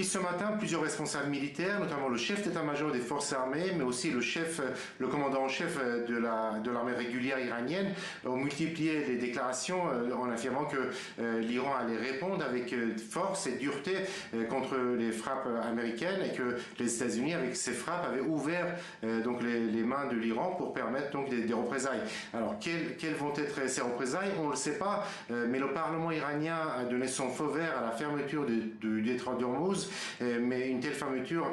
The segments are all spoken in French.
Depuis ce matin, plusieurs responsables militaires, notamment le chef d'état-major des forces armées, mais aussi le commandant en chef de l'armée régulière iranienne, ont multiplié les déclarations en affirmant que l'Iran allait répondre avec force et dureté contre les frappes américaines et que les États-Unis, avec ces frappes, avaient ouvert donc les mains de l'Iran pour permettre donc des représailles. Alors, quelles vont être ces représailles? On ne le sait pas, mais le Parlement iranien a donné son feu vert à la fermeture du détroit d'Ormuz, mais une telle fermeture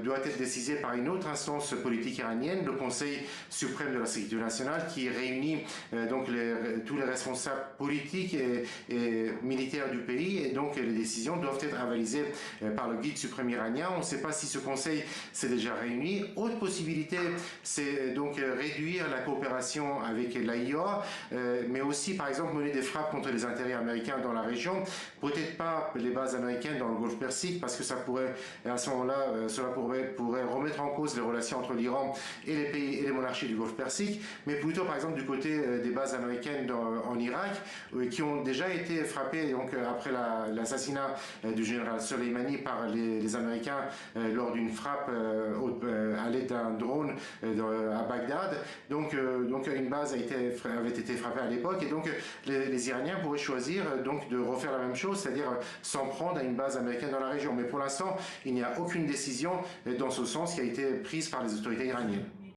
doit être décidée par une autre instance politique iranienne, le Conseil suprême de la sécurité nationale, qui réunit donc tous les responsables politiques et militaires du pays, et donc les décisions doivent être avalisées par le guide suprême iranien. On ne sait pas si ce Conseil s'est déjà réuni. Autre possibilité, c'est donc réduire la coopération avec l'AIOA, mais aussi par exemple mener des frappes contre les intérêts américains dans la région, peut-être pas les bases américaines dans le Golfe Persique, parce que ça pourrait, à ce moment-là, cela pourrait remettre en cause les relations entre l'Iran et les pays et les monarchies du Golfe Persique, mais plutôt par exemple du côté des bases américaines en Irak, qui ont déjà été frappées donc après l'assassinat du général Soleimani par les Américains lors d'une frappe à l'aide d'un drone à Bagdad. Donc une base avait été frappée à l'époque, et donc les Iraniens pourraient choisir donc de refaire la même chose, c'est-à-dire s'en prendre à une base américaine dans la région. Mais pour l'instant, il n'y a aucune décision dans ce sens qui a été prise par les autorités iraniennes.